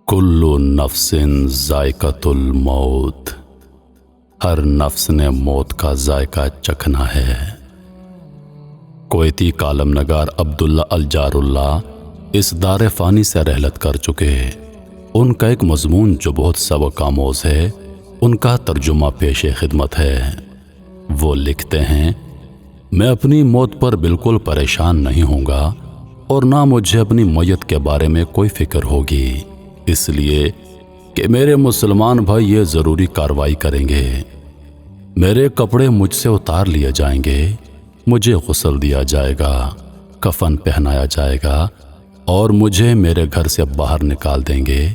کل نفس ذائقۃ الموت، ہر نفس نے موت کا ذائقہ چکھنا ہے۔ کویتی کالم نگار عبداللہ الجار اللہ اس دار فانی سے رحلت کر چکے۔ ان کا ایک مضمون جو بہت سبق آموز ہے، ان کا ترجمہ پیش خدمت ہے۔ وہ لکھتے ہیں، میں اپنی موت پر بالکل پریشان نہیں ہوں گا اور نہ مجھے اپنی میت کے بارے میں کوئی فکر ہوگی، اس لیے کہ میرے مسلمان بھائی یہ ضروری کارروائی کریں گے۔ میرے کپڑے مجھ سے اتار لیے جائیں گے، مجھے غسل دیا جائے گا، کفن پہنایا جائے گا اور مجھے میرے گھر سے باہر نکال دیں گے،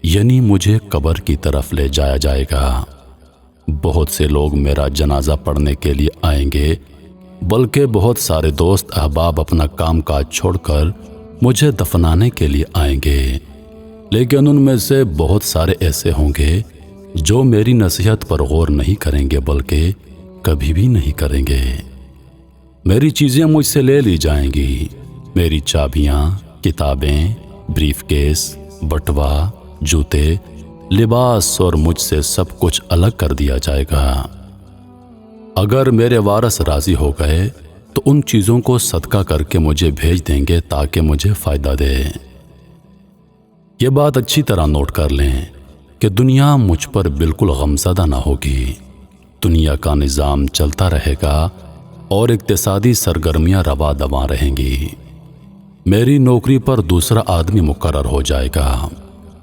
یعنی مجھے قبر کی طرف لے جایا جائے گا۔ بہت سے لوگ میرا جنازہ پڑھنے کے لیے آئیں گے، بلکہ بہت سارے دوست احباب اپنا کام کاج چھوڑ کر مجھے دفنانے کے لیے آئیں گے، لیکن ان میں سے بہت سارے ایسے ہوں گے جو میری نصیحت پر غور نہیں کریں گے، بلکہ کبھی بھی نہیں کریں گے۔ میری چیزیں مجھ سے لے لی جائیں گی، میری چابیاں، کتابیں، بریف کیس، بٹوا، جوتے، لباس اور مجھ سے سب کچھ الگ کر دیا جائے گا۔ اگر میرے وارث راضی ہو گئے تو ان چیزوں کو صدقہ کر کے مجھے بھیج دیں گے تاکہ مجھے فائدہ دے۔ یہ بات اچھی طرح نوٹ کر لیں کہ دنیا مجھ پر بالکل غمزدہ نہ ہوگی۔ دنیا کا نظام چلتا رہے گا اور اقتصادی سرگرمیاں روا دواں رہیں گی۔ میری نوکری پر دوسرا آدمی مقرر ہو جائے گا،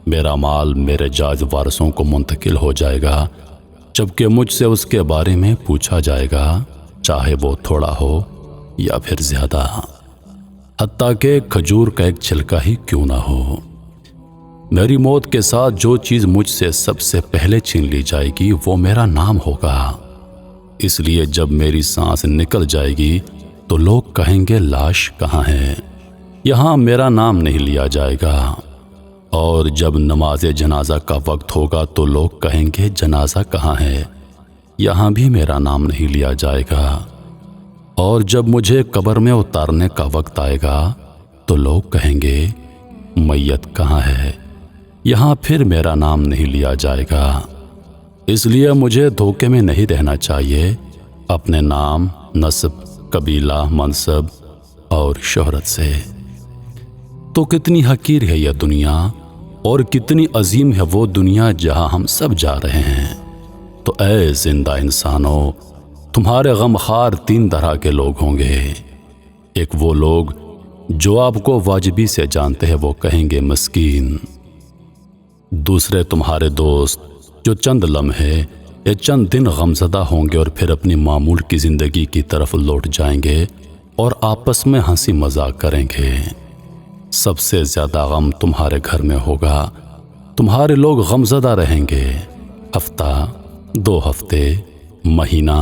میرا مال میرے جائز وارثوں کو منتقل ہو جائے گا، جبکہ مجھ سے اس کے بارے میں پوچھا جائے گا، چاہے وہ تھوڑا ہو یا پھر زیادہ، حتیٰ کہ کھجور کا ایک چھلکا ہی کیوں نہ ہو۔ میری موت کے ساتھ جو چیز مجھ سے سب سے پہلے چھین لی جائے گی وہ میرا نام ہوگا۔ اس لیے جب میری سانس نکل جائے گی تو لوگ کہیں گے لاش کہاں ہے، یہاں میرا نام نہیں لیا جائے گا۔ اور جب نماز جنازہ کا وقت ہوگا تو لوگ کہیں گے جنازہ کہاں ہے، یہاں بھی میرا نام نہیں لیا جائے گا۔ اور جب مجھے قبر میں اتارنے کا وقت آئے گا تو لوگ کہیں گے میت کہاں ہے، یہاں پھر میرا نام نہیں لیا جائے گا۔ اس لیے مجھے دھوکے میں نہیں رہنا چاہیے اپنے نام، نسب، قبیلہ، منصب اور شہرت سے۔ تو کتنی حقیر ہے یہ دنیا اور کتنی عظیم ہے وہ دنیا جہاں ہم سب جا رہے ہیں۔ تو اے زندہ انسانوں، تمہارے غمخوار تین طرح کے لوگ ہوں گے۔ ایک وہ لوگ جو آپ کو واجبی سے جانتے ہیں، وہ کہیں گے مسکین۔ دوسرے تمہارے دوست جو چند لمحے یا چند دن غمزدہ ہوں گے اور پھر اپنی معمول کی زندگی کی طرف لوٹ جائیں گے اور آپس میں ہنسی مذاق کریں گے۔ سب سے زیادہ غم تمہارے گھر میں ہوگا، تمہارے لوگ غمزدہ رہیں گے، ہفتہ، 2 ہفتے، مہینہ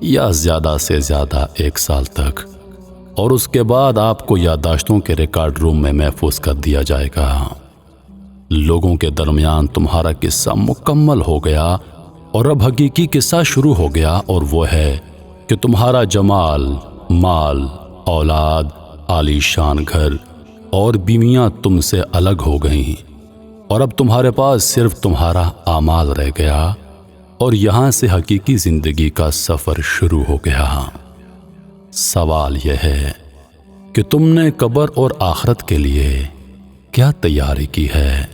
یا زیادہ سے زیادہ 1 سال تک، اور اس کے بعد آپ کو یادداشتوں کے ریکارڈ روم میں محفوظ کر دیا جائے گا۔ لوگوں کے درمیان تمہارا قصہ مکمل ہو گیا اور اب حقیقی قصہ شروع ہو گیا، اور وہ ہے کہ تمہارا جمال، مال، اولاد، عالی شان گھر اور بیویاں تم سے الگ ہو گئیں، اور اب تمہارے پاس صرف تمہارا اعمال رہ گیا، اور یہاں سے حقیقی زندگی کا سفر شروع ہو گیا۔ سوال یہ ہے کہ تم نے قبر اور آخرت کے لیے کیا تیاری کی ہے؟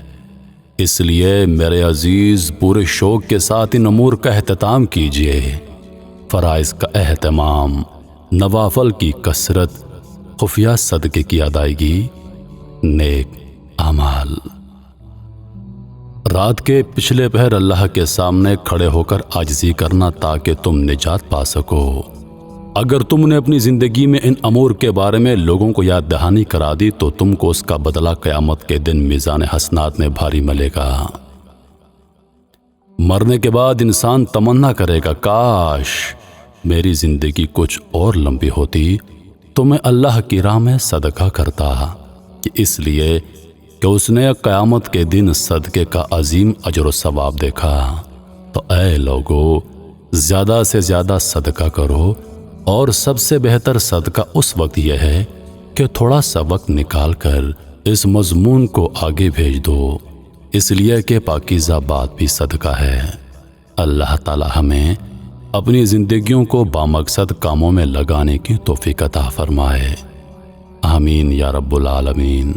اس لیے میرے عزیز پورے شوق کے ساتھ ان امور کا اہتمام کیجیے، فرائض کا اہتمام، نوافل کی کثرت، خفیہ صدقے کی ادائیگی، نیک اعمال۔ رات کے پچھلے پہر اللہ کے سامنے کھڑے ہو کر عاجزی کرنا تاکہ تم نجات پا سکو۔ اگر تم نے اپنی زندگی میں ان امور کے بارے میں لوگوں کو یاد دہانی کرا دی تو تم کو اس کا بدلہ قیامت کے دن میزان حسنات میں بھاری ملے گا۔ مرنے کے بعد انسان تمنا کرے گا، کاش میری زندگی کچھ اور لمبی ہوتی تو میں اللہ کی راہ میں صدقہ کرتا، اس لیے کہ اس نے قیامت کے دن صدقے کا عظیم اجر و ثواب دیکھا۔ تو اے لوگو، زیادہ سے زیادہ صدقہ کرو، اور سب سے بہتر صدقہ اس وقت یہ ہے کہ تھوڑا سا وقت نکال کر اس مضمون کو آگے بھیج دو، اس لیے کہ پاکیزہ بات بھی صدقہ ہے۔ اللہ تعالی ہمیں اپنی زندگیوں کو بامقصد کاموں میں لگانے کی توفیق عطا فرمائے۔ آمین یا رب العالمین۔